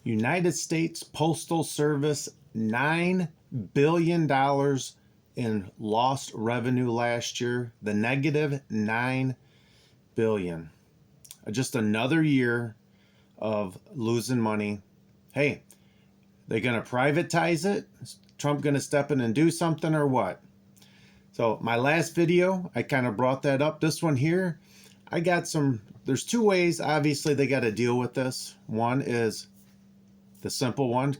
United States Postal Service, $9 billion in lost revenue last year. The negative $9 billion. Just another year of losing money. Hey, they going to privatize it? Is Trump going to step in and do something or what? So my last video, I kind of brought that up. This one here, there's two ways, obviously, they got to deal with this. One is the simple one.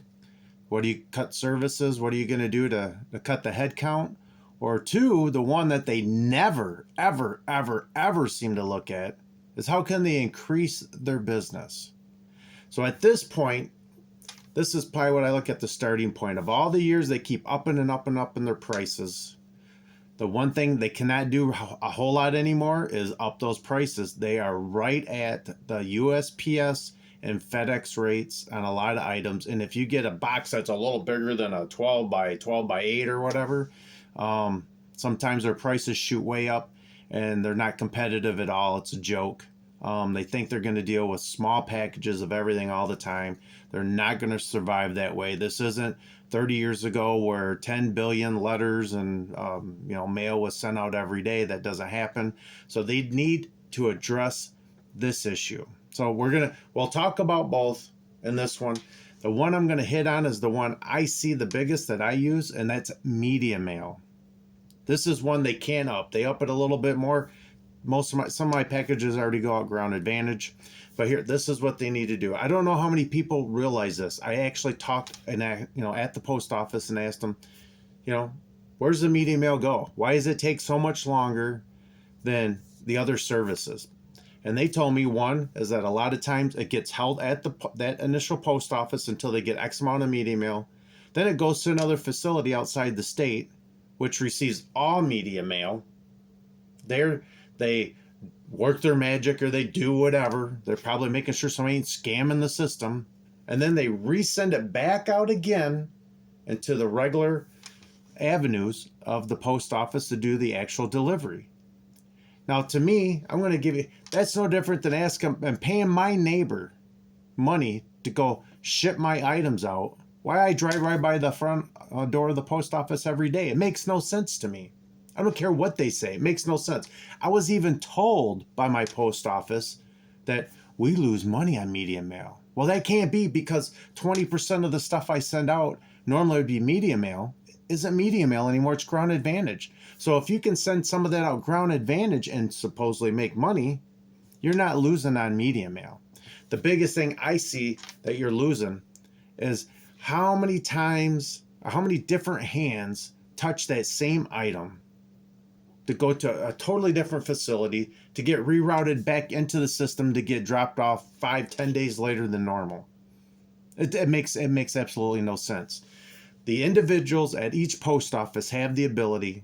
What do you cut services? What are you going to do to cut the head count? Or two, the one that they never, ever, ever, ever seem to look at is how can they increase their business? So at this point, this is probably what I look at the starting point. Of all the years they keep upping and up and up in their prices, the one thing they cannot do a whole lot anymore is up those prices. They are right at the USPS and FedEx rates on a lot of items. And if you get a box that's a little bigger than a 12 by 8 or whatever, sometimes their prices shoot way up and they're not competitive at all. It's a joke. They think they're going to deal with small packages of everything all the time. They're not going to survive that way. This isn't 30 years ago where 10 billion letters and mail was sent out every day. That doesn't happen. So they need to address this issue. So we'll talk about both in this one. The one I'm going to hit on is the one I see the biggest that I use, and that's media mail. This is one they can up. They up it a little bit more. Some of my packages already go out ground advantage, but here, this is what they need to do. I don't know how many people realize this. I actually talked at the post office and asked them, where's the media mail go? Why does it take so much longer than the other services? And they told me one is that a lot of times it gets held at that initial post office until they get X amount of media mail. Then it goes to another facility outside the state, which receives all media mail. They work their magic or they do whatever. They're probably making sure somebody ain't scamming the system. And then they resend it back out again into the regular avenues of the post office to do the actual delivery. Now, to me, I'm going to give you, that's no different than asking and paying my neighbor money to go ship my items out. Why I drive right by the front door of the post office every day. It makes no sense to me. I don't care what they say. It makes no sense. I was even told by my post office that we lose money on media mail. Well, that can't be because 20% of the stuff I send out normally would be media mail. Isn't media mail anymore. It's ground advantage. So if you can send some of that out ground advantage and supposedly make money, you're not losing on media mail. The biggest thing I see that you're losing is how many times, how many different hands touch that same item to go to a totally different facility to get rerouted back into the system to get dropped off 5-10 days later than normal. It makes absolutely no sense. The individuals at each post office have the ability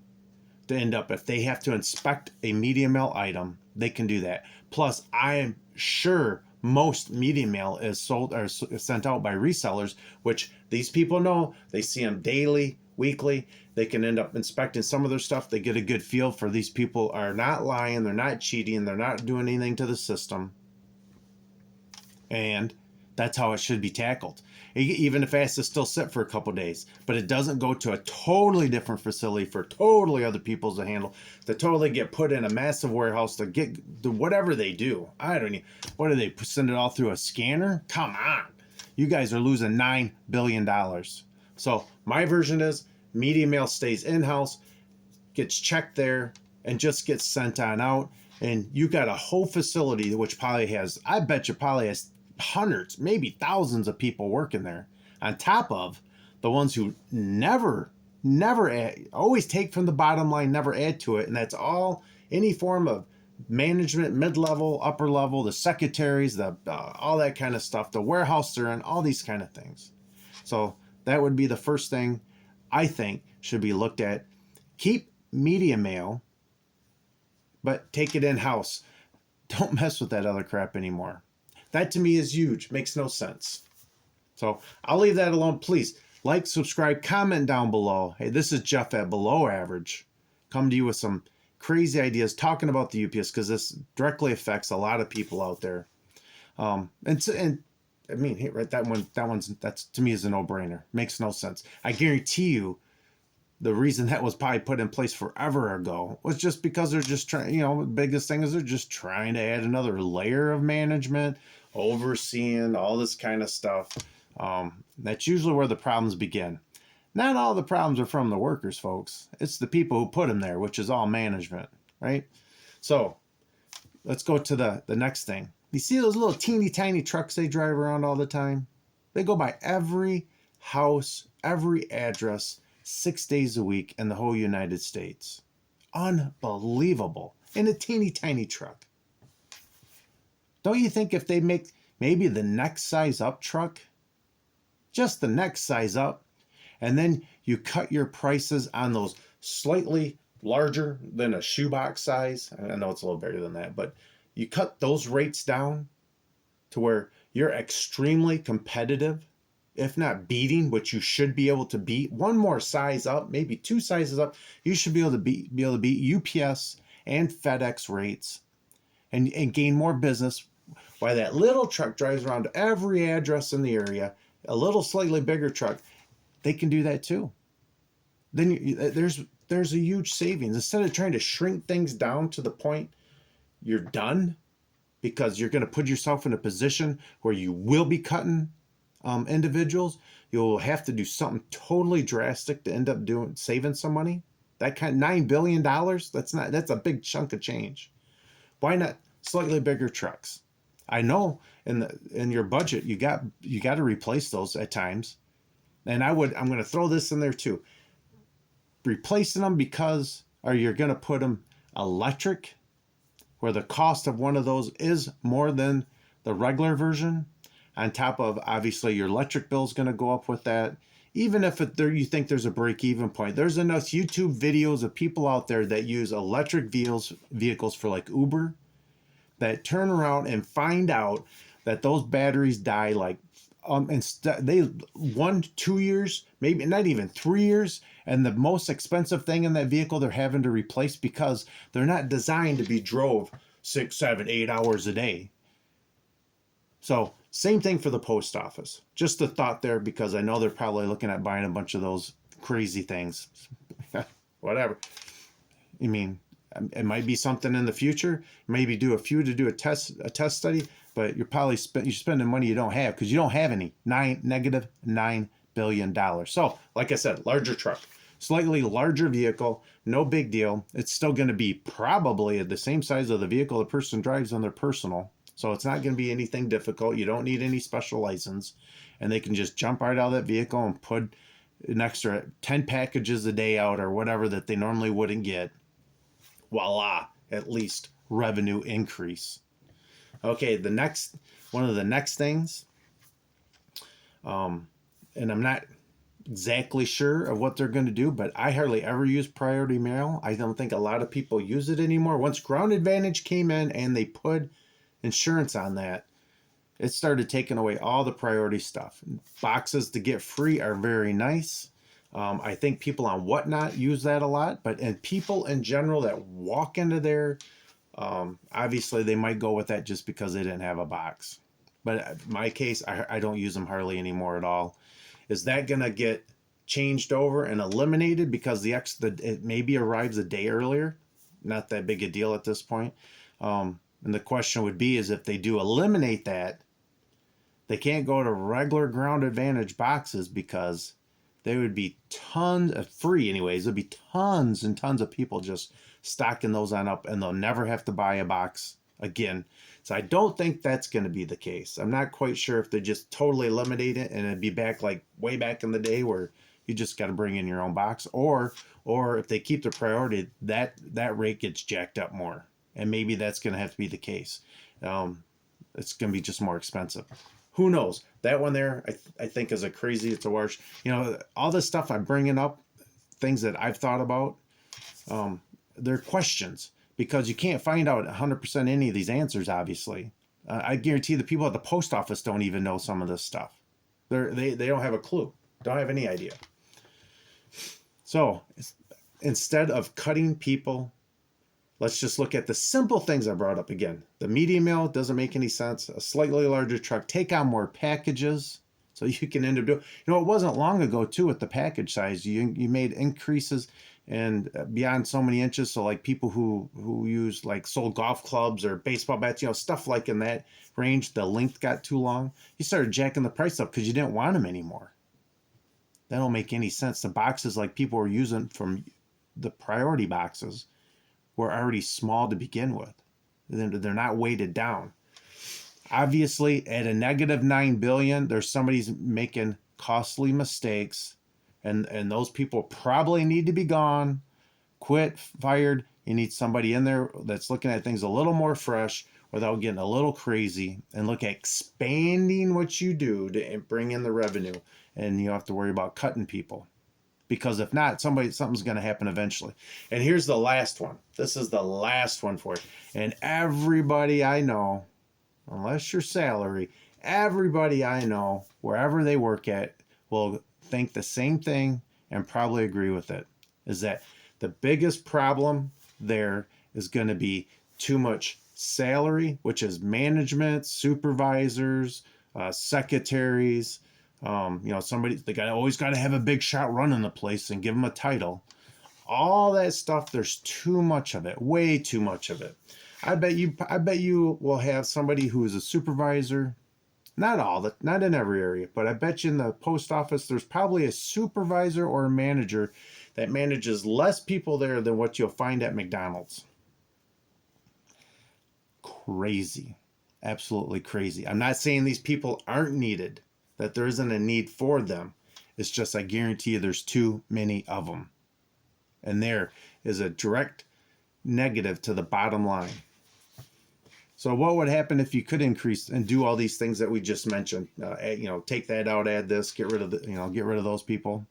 to end up, if they have to inspect a media mail item, they can do that. Plus, I am sure most media mail is sold or sent out by resellers, which these people know. They see them daily, weekly. They can end up inspecting some of their stuff. They get a good feel for these people are not lying. They're not cheating. They're not doing anything to the system. And that's how it should be tackled. Even if it has to still sit for a couple days, but it doesn't go to a totally different facility for totally other people to handle, to totally get put in a massive warehouse to get whatever they do. I don't know. What do they send it all through a scanner? Come on. You guys are losing $9 billion. So my version is media mail stays in-house, gets checked there, and just gets sent on out. And you got a whole facility which probably has, I bet you probably has hundreds, maybe thousands of people working there, on top of the ones who never add, always take from the bottom line, never add to it. And that's all, any form of management, mid-level, upper level, the secretaries, all that kind of stuff, the warehouse they're in, all these kind of things. So that would be the first thing I think should be looked at. Keep media mail, but take it in-house. Don't mess with that other crap anymore. That to me is huge. Makes no sense. So I'll leave that alone. Please like, subscribe, comment down below. Hey, this is Jeff at Below Average. Come to you with some crazy ideas talking about the UPS because this directly affects a lot of people out there. And I mean, right, that's to me is a no-brainer. Makes no sense. I guarantee you, the reason that was probably put in place forever ago was just because they're just trying. The biggest thing is they're just trying to add another layer of management, overseeing all this kind of stuff. That's usually where the problems begin. Not all the problems are from the workers, folks. It's the people who put them there, which is all management, right? So let's go to the next thing. You see those little teeny tiny trucks they drive around all the time? They go by every house, every address, 6 days a week in the whole United States. Unbelievable. In a teeny tiny truck. Don't you think if they make maybe the next size up truck, just the next size up, and then you cut your prices on those slightly larger than a shoebox size. I know it's a little bigger than that, but you cut those rates down to where you're extremely competitive, if not beating, which you should be able to beat. One more size up, maybe 2 sizes up, you should be able to beat UPS and FedEx rates and gain more business. While that little truck drives around to every address in the area, a little slightly bigger truck, they can do that too. Then there's a huge savings. Instead of trying to shrink things down to the point you're done, because you're going to put yourself in a position where you will be cutting individuals, you'll have to do something totally drastic to end up saving some money. That kind of $9 billion, that's a big chunk of change. Why not slightly bigger trucks? I know in your budget you got to replace those at times. And I'm going to throw this in there too. Replacing them you're going to put them electric, where the cost of one of those is more than the regular version. On top of, obviously, your electric bill is going to go up with that. Even if you think there's a break-even point, there's enough YouTube videos of people out there that use electric vehicles for like Uber, that turn around and find out that those batteries die like they 1-2 years, maybe not even 3 years, and the most expensive thing in that vehicle they're having to replace because they're not designed to be drove 6, 7, 8 hours a day. So same thing for the post office. Just a thought there, because I know they're probably looking at buying a bunch of those crazy things. Whatever. I mean, it might be something in the future. Maybe do a test study, but you're probably you're spending money you don't have because you don't have any. Negative $9 billion. So, like I said, larger truck, slightly larger vehicle, no big deal. It's still going to be probably the same size of the vehicle the person drives on their personal. So it's not going to be anything difficult. You don't need any special license, and they can just jump right out of that vehicle and put an extra 10 packages a day out or whatever that they normally wouldn't get. Voila, at least revenue increase. Okay, one of the next things, and I'm not exactly sure of what they're going to do, but I hardly ever use priority mail. I don't think a lot of people use it anymore. Once Ground Advantage came in and they put insurance on that, it started taking away all the priority stuff. Boxes to get free are very nice. I think people on Whatnot use that a lot, and people in general that walk into there, obviously they might go with that just because they didn't have a box. But in my case, I don't use them hardly anymore at all. Is that going to get changed over and eliminated because it maybe arrives a day earlier? Not that big a deal at this point. And the question would be is if they do eliminate that, they can't go to regular Ground Advantage boxes because there would be tons of free anyways. There'd be tons and tons of people just stocking those on up, and they'll never have to buy a box again. So I don't think that's going to be the case. I'm not quite sure if they just totally eliminate it and it'd be back like way back in the day where you just got to bring in your own box, or if they keep the priority, that rate gets jacked up more, and maybe that's going to have to be the case. It's going to be just more expensive. Who knows? That one there, I think is it's a wash. All this stuff I'm bringing up, things that I've thought about, they're questions because you can't find out 100% any of these answers, obviously. I guarantee the people at the post office don't even know some of this stuff. They don't have a clue, don't have any idea. So instead of cutting people Let's just look at the simple things I brought up again. The medium mail doesn't make any sense. A slightly larger truck, take on more packages. So you can end up doing, it wasn't long ago too with the package size. You made increases and beyond so many inches. So like people who use like sold golf clubs or baseball bats, stuff like in that range, the length got too long. You started jacking the price up because you didn't want them anymore. That don't make any sense. The boxes like people were using from the priority boxes were already small to begin with. They're not weighted down. Obviously, at a negative $9 billion, there's somebody's making costly mistakes, and those people probably need to be gone, quit, fired. You need somebody in there that's looking at things a little more fresh without getting a little crazy, and look at expanding what you do to bring in the revenue, and you don't have to worry about cutting people. Because if not, something's going to happen eventually. And here's the last one. This is the last one for you. And everybody I know, unless your salary, everybody I know, wherever they work at, will think the same thing and probably agree with it, is that the biggest problem there is going to be too much salary, which is management, supervisors, secretaries. They always got to have a big shot running the place and give them a title. All that stuff, there's too much of it, way too much of it. I bet you will have somebody who is a supervisor. Not in every area, but I bet you in the post office, there's probably a supervisor or a manager that manages less people there than what you'll find at McDonald's. Crazy. Absolutely crazy. I'm not saying these people aren't needed, that there isn't a need for them. It's just, I guarantee you there's too many of them. And there is a direct negative to the bottom line. So what would happen if you could increase and do all these things that we just mentioned? Take that out, add this, get rid of those people.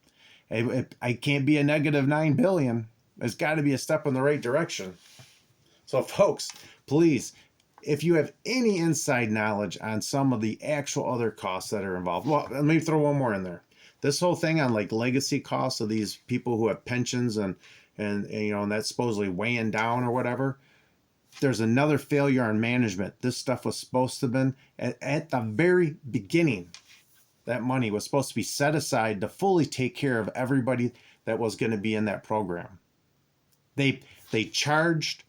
I can't be a negative $9 billion. It's got to be a step in the right direction. So folks, please, if you have any inside knowledge on some of the actual other costs that are involved, well, let me throw one more in there. This whole thing on like legacy costs of these people who have pensions and that's supposedly weighing down or whatever. There's another failure on management. This stuff was supposed to have been at the very beginning. That money was supposed to be set aside to fully take care of everybody that was going to be in that program. They charged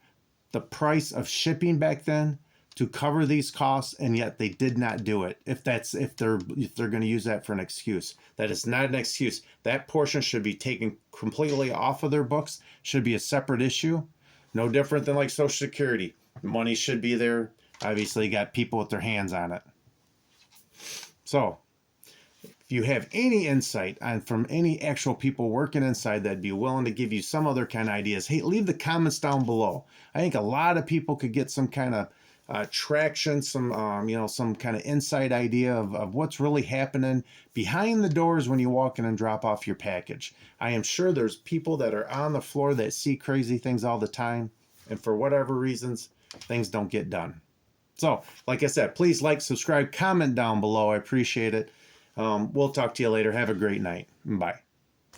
the price of shipping back then to cover these costs, and yet they did not do it. If they're going to use that for an excuse, that is not an excuse. That portion should be taken completely off of their books. Should be a separate issue. No different than like Social Security. Money should be there. Obviously, you got people with their hands on it. So, if you have any insight on from any actual people working inside that'd be willing to give you some other kind of ideas, hey, leave the comments down below. I think a lot of people could get some kind of traction, some kind of inside idea of what's really happening behind the doors when you walk in and drop off your package. I am sure there's people that are on the floor that see crazy things all the time, and for whatever reasons, things don't get done. So, like I said, please like, subscribe, comment down below. I appreciate it. We'll talk to you later. Have a great night. Bye.